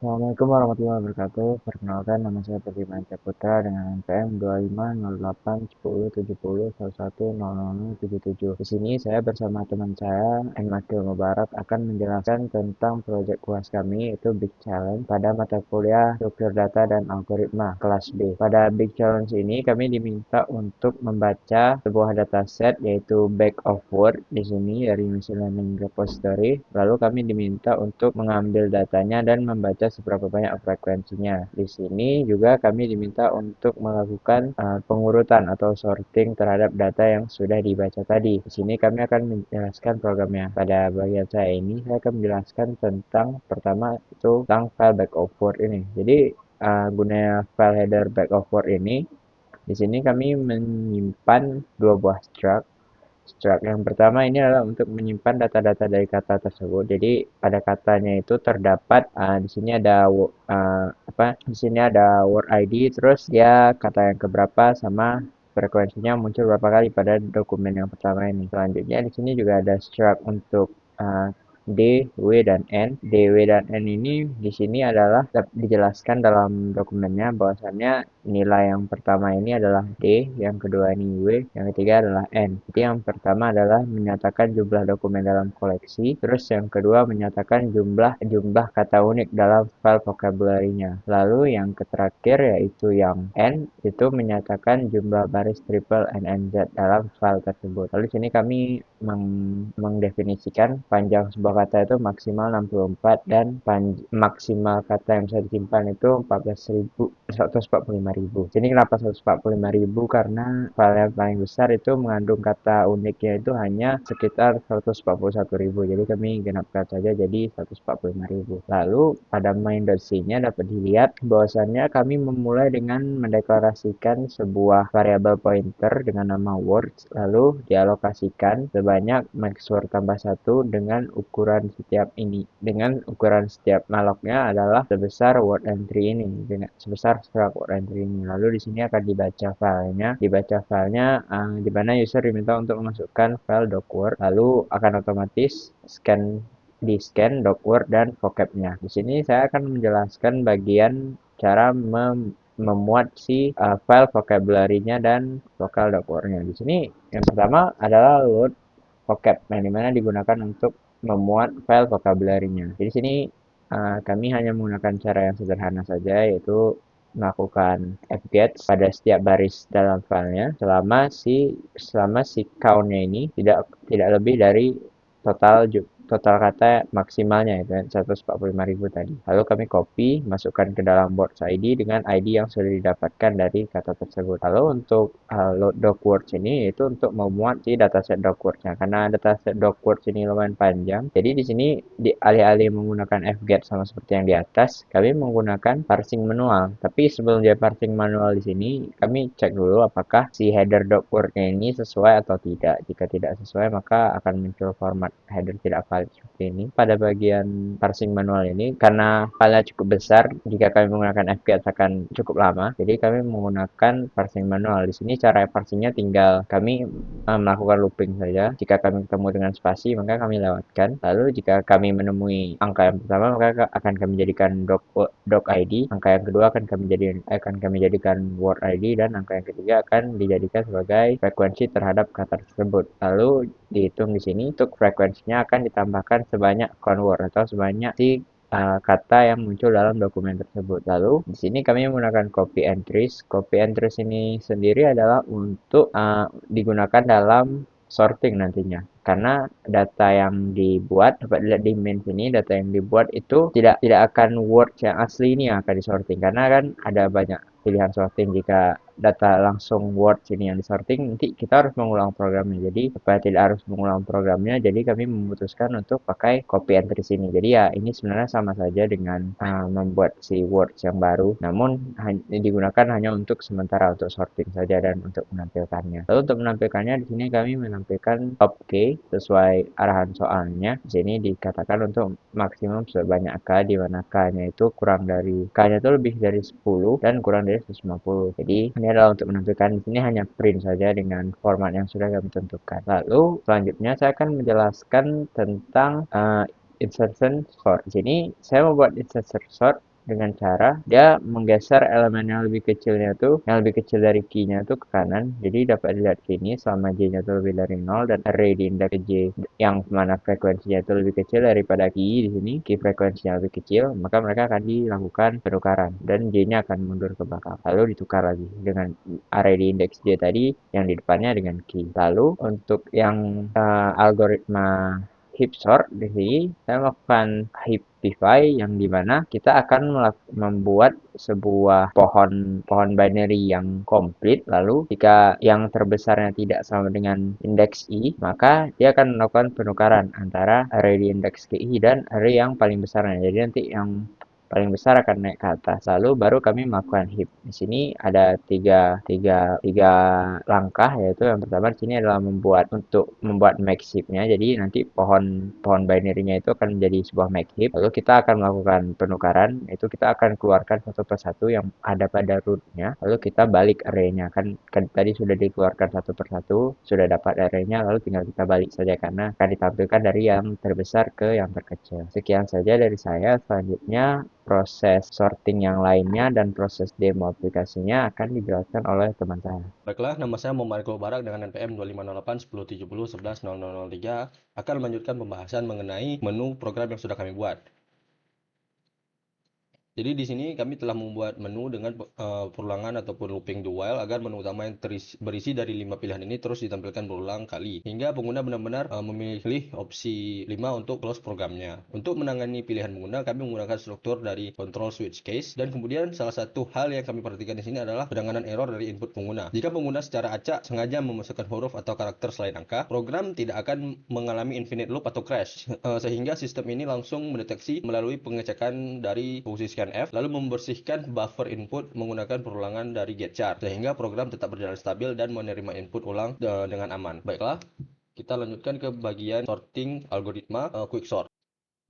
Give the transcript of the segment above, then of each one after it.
Assalamualaikum warahmatullahi wabarakatuh. Perkenalkan, nama saya Budiman Putra dengan NPM 2508107011000077. Di sini saya bersama teman saya, M. Akil Mubarak, akan menjelaskan tentang proyek UAS kami, yaitu Big Challenge, pada mata kuliah Struktur Data dan Algoritma kelas B. Pada Big Challenge ini, kami diminta untuk membaca sebuah dataset, yaitu Bag of Word di sini dari Machine Learning Repository. Lalu kami diminta untuk mengambil datanya dan membaca seberapa banyak frekuensinya. Di sini juga kami diminta untuk melakukan pengurutan atau sorting terhadap data yang sudah dibaca tadi. Di sini kami akan menjelaskan programnya. Pada bagian saya ini, saya akan menjelaskan tentang pertama itu tentang file back of Word ini. Jadi gunanya file header back of Word ini, di sini kami menyimpan dua buah struct. Struct yang pertama ini adalah untuk menyimpan data-data dari kata tersebut. Jadi pada katanya itu terdapat di sini ada di sini ada word ID, terus dia kata yang keberapa sama frekuensinya muncul berapa kali pada dokumen yang pertama ini. Selanjutnya di sini juga ada struct untuk uh, D, W, dan N. D, W, dan N ini di sini adalah dijelaskan dalam dokumennya bahwasannya nilai yang pertama ini adalah D, yang kedua ini W, yang ketiga adalah N. Jadi yang pertama adalah menyatakan jumlah dokumen dalam koleksi, terus yang kedua menyatakan jumlah kata unik dalam file vocabulary-nya. Lalu yang terakhir yaitu yang N itu menyatakan jumlah baris triple NNZ dalam file tersebut. Lalu di sini kami mendefinisikan panjang sebuah kata itu maksimal 64 dan maksimal kata yang bisa disimpan itu 145.000. Jadi kenapa 145.000? Karena file yang paling besar itu mengandung kata uniknya itu hanya sekitar 141.000. Jadi kami genapkan saja jadi 145.000. Lalu pada main.c-nya dapat dilihat bahwasannya kami memulai dengan mendeklarasikan sebuah variabel pointer dengan nama words, lalu dialokasikan sebanyak max word tambah 1 dengan ukuran setiap maloknya adalah sebesar word entry ini, dengan sebesar struct word entry ini. Lalu di sini akan dibaca filenya di mana user diminta untuk memasukkan file docword, lalu akan otomatis di scan docword dan vocabnya. Di sini saya akan menjelaskan bagian cara memuat si file vocabulary-nya dan vokal docword-nya. Di sini yang pertama adalah load vocab, yang dimana digunakan untuk memuat file vocabulary-nya. Jadi sini kami hanya menggunakan cara yang sederhana saja, yaitu melakukan fget pada setiap baris dalam filenya selama si count-nya ini tidak lebih dari total total kata maksimalnya itu 145.000 tadi. Lalu kami copy, masukkan ke dalam words ID dengan ID yang sudah didapatkan dari kata tersebut. Lalu untuk load doc words ini itu untuk memuat si dataset doc words-nya. Karena dataset doc words ini lumayan panjang, jadi di sini alih-alih menggunakan fget sama seperti yang di atas, kami menggunakan parsing manual. Tapi sebelum dia parsing manual di sini, kami cek dulu apakah si header doc word-nya ini sesuai atau tidak. Jika tidak sesuai, maka akan muncul format header tidak valid seperti ini. Pada bagian parsing manual ini, karena filenya cukup besar, jika kami menggunakan fget akan cukup lama. Jadi kami menggunakan parsing manual. Di sini cara parsingnya tinggal kami melakukan looping saja. Jika kami ketemu dengan spasi, maka kami lewatkan. Lalu jika kami menemui angka yang pertama, maka akan kami jadikan doc ID. Angka yang kedua akan kami jadikan word ID, dan angka yang ketiga akan dijadikan sebagai frekuensi terhadap kata tersebut. Lalu dihitung di sini untuk frekuensinya akan ditambahkan sebanyak count word atau sebanyak si kata yang muncul dalam dokumen tersebut. Lalu di sini kami menggunakan copy entries. Copy entries ini sendiri adalah untuk digunakan dalam sorting nantinya. Karena data yang dibuat, dapat dilihat di main sini, data yang dibuat itu tidak akan word yang asli ini yang akan disorting. Karena kan ada banyak pilihan sorting. Jika data langsung word ini yang disorting, nanti kita harus mengulang programnya. Jadi supaya tidak harus mengulang programnya, jadi kami memutuskan untuk pakai copy entry sini. Jadi ya ini sebenarnya sama saja dengan membuat si words yang baru, namun digunakan hanya untuk sementara, untuk sorting saja dan untuk menampilkannya. Lalu untuk menampilkannya di sini kami menampilkan top K sesuai arahan soalnya. Di sini dikatakan untuk maksimum sebanyak K, di mana K-nya itu K-nya itu lebih dari 10 dan kurang dari 150. Jadi ini adalah untuk menampilkan. Di sini hanya print saja dengan format yang sudah kami tentukan. Lalu selanjutnya saya akan menjelaskan tentang insertion sort. Di sini saya membuat insertion sort dengan cara dia menggeser elemen yang lebih kecilnya tuh, yang lebih kecil dari key-nya tuh ke kanan. Jadi dapat dilihat sini selama j-nya tuh lebih dari 0 dan array di indeks j yang mana frekuensinya itu lebih kecil daripada key di sini, key frekuensinya lebih kecil, maka mereka akan dilakukan penukaran dan j-nya akan mundur ke belakang. Lalu ditukar lagi dengan array di indeks j tadi yang di depannya dengan key. Lalu untuk yang algoritma heap sort di sini saya melakukan heapify yang dimana kita akan membuat sebuah pohon binary yang komplit. Lalu jika yang terbesarnya tidak sama dengan indeks i, maka dia akan melakukan penukaran antara array di indeks ke i dan array yang paling besarnya. Jadi nanti yang paling besar akan naik ke atas. Lalu baru kami melakukan heap. Di sini ada tiga langkah, yaitu yang pertama di sini adalah membuat max heapnya. Jadi nanti pohon pohon binary-nya itu akan menjadi sebuah max heap. Lalu kita akan melakukan penukaran, itu kita akan keluarkan satu persatu yang ada pada root-nya. Lalu kita balik array-nya. Kan tadi sudah dikeluarkan satu persatu, sudah dapat array-nya, lalu tinggal kita balik saja karena akan ditampilkan dari yang terbesar ke yang terkecil. Sekian saja dari saya. Selanjutnya proses sorting yang lainnya dan proses demo aplikasinya akan dijelaskan oleh teman saya. Baiklah, nama saya Muhammad Iqbal Barak dengan NPM 2508 1070 110003 akan melanjutkan pembahasan mengenai menu program yang sudah kami buat. Jadi di sini kami telah membuat menu dengan perulangan ataupun looping do while agar menu utama yang berisi dari 5 pilihan ini terus ditampilkan berulang kali hingga pengguna benar-benar memilih opsi 5 untuk close programnya. Untuk menangani pilihan pengguna, kami menggunakan struktur dari control switch case dan kemudian salah satu hal yang kami perhatikan di sini adalah penanganan error dari input pengguna. Jika pengguna secara acak sengaja memasukkan huruf atau karakter selain angka, program tidak akan mengalami infinite loop atau crash sehingga sistem ini langsung mendeteksi melalui pengecekan dari fungsi scanf lalu membersihkan buffer input menggunakan perulangan dari getchar sehingga program tetap berjalan stabil dan menerima input ulang dengan aman. Baiklah, kita lanjutkan ke bagian sorting algoritma quicksort.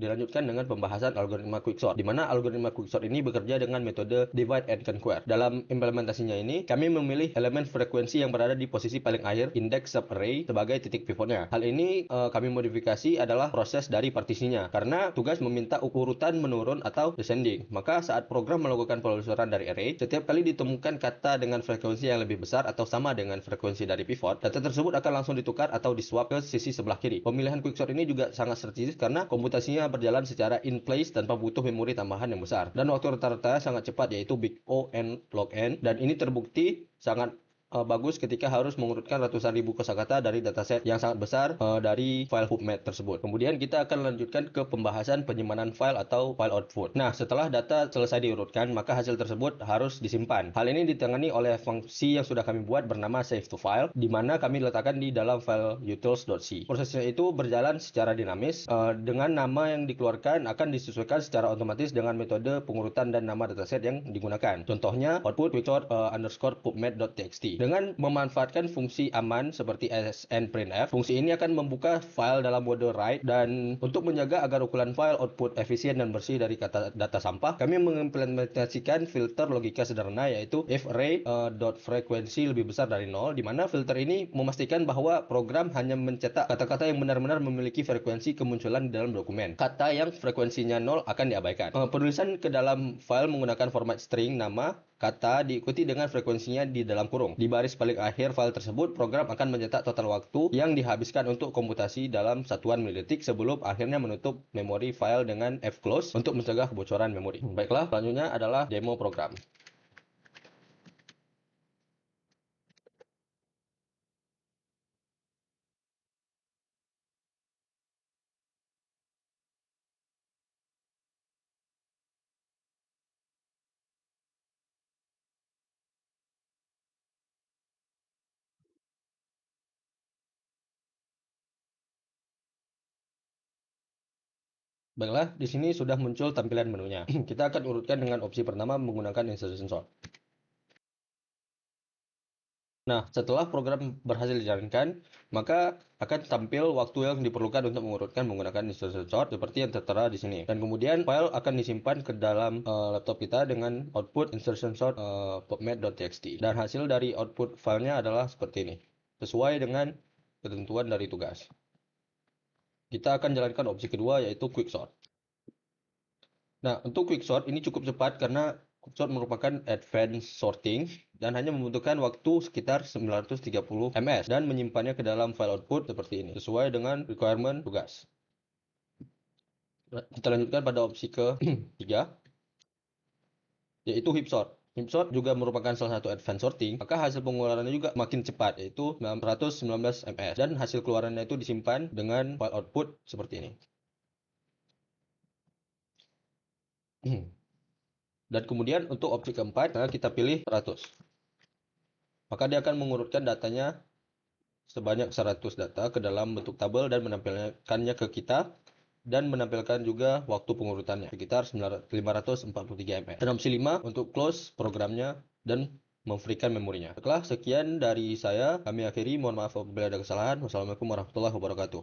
Dilanjutkan dengan pembahasan algoritma quicksort, di mana algoritma quicksort ini bekerja dengan metode divide and conquer. Dalam implementasinya ini, kami memilih elemen frekuensi yang berada di posisi paling akhir index subarray sebagai titik pivotnya. Hal ini kami modifikasi adalah proses dari partisinya, karena tugas meminta urutan menurun atau descending. Maka saat program melakukan penelusuran dari array, setiap kali ditemukan kata dengan frekuensi yang lebih besar atau sama dengan frekuensi dari pivot, data tersebut akan langsung ditukar atau diswap ke sisi sebelah kiri. Pemilihan quicksort ini juga sangat strategis karena komputasinya berjalan secara in place tanpa butuh memori tambahan yang besar dan waktu rata-rata sangat cepat, yaitu big O n log n, dan ini terbukti sangat bagus ketika harus mengurutkan ratusan ribu kosakata dari dataset yang sangat besar dari file PubMed tersebut. Kemudian kita akan lanjutkan ke pembahasan penyimpanan file atau file output. Nah, setelah data selesai diurutkan, maka hasil tersebut harus disimpan. Hal ini ditangani oleh fungsi yang sudah kami buat bernama save to file, di mana kami letakkan di dalam file utils.c. Prosesnya itu berjalan secara dinamis, dengan nama yang dikeluarkan akan disesuaikan secara otomatis dengan metode pengurutan dan nama dataset yang digunakan. Contohnya, output quicksort _pubmed.txt. Dengan memanfaatkan fungsi aman seperti snprintf, fungsi ini akan membuka file dalam mode write, dan untuk menjaga agar ukuran file output efisien dan bersih dari kata data sampah, kami mengimplementasikan filter logika sederhana, yaitu if array frekuensi lebih besar dari 0, di mana filter ini memastikan bahwa program hanya mencetak kata-kata yang benar-benar memiliki frekuensi kemunculan di dalam dokumen. Kata yang frekuensinya 0 akan diabaikan. Penulisan ke dalam file menggunakan format string nama kata diikuti dengan frekuensinya di dalam kurung. Di baris paling akhir file tersebut, program akan mencetak total waktu yang dihabiskan untuk komputasi dalam satuan milidetik sebelum akhirnya menutup memori file dengan fclose untuk mencegah kebocoran memori. Baiklah, selanjutnya adalah demo program. Baiklah, di sini sudah muncul tampilan menunya. Kita akan urutkan dengan opsi pertama menggunakan insertion sort. Nah, setelah program berhasil dijalankan, maka akan tampil waktu yang diperlukan untuk mengurutkan menggunakan instruction sort seperti yang tertera di sini. Dan kemudian file akan disimpan ke dalam laptop kita dengan output insertion sort pubmed.txt. Dan hasil dari output filenya adalah seperti ini, sesuai dengan ketentuan dari tugas. Kita akan jalankan opsi kedua, yaitu quicksort. Nah, untuk quicksort ini cukup cepat karena quicksort merupakan advanced sorting dan hanya membutuhkan waktu sekitar 930 ms dan menyimpannya ke dalam file output seperti ini sesuai dengan requirement tugas. Kita lanjutkan pada opsi ketiga, yaitu heap sort. Heap sort juga merupakan salah satu advanced sorting, maka hasil pengeluarannya juga makin cepat, yaitu 919 ms dan hasil keluarannya itu disimpan dengan file output seperti ini. Dan kemudian untuk opsi keempat, kita pilih 100. Maka dia akan mengurutkan datanya sebanyak 100 data ke dalam bentuk tabel dan menampilkannya ke kita dan menampilkan juga waktu pengurutannya sekitar 543 ms. Dan opsi 5 untuk close programnya dan memfreekan memorinya. Setelah sekian dari saya, kami akhiri. Mohon maaf apabila ada kesalahan. Wassalamualaikum warahmatullahi wabarakatuh.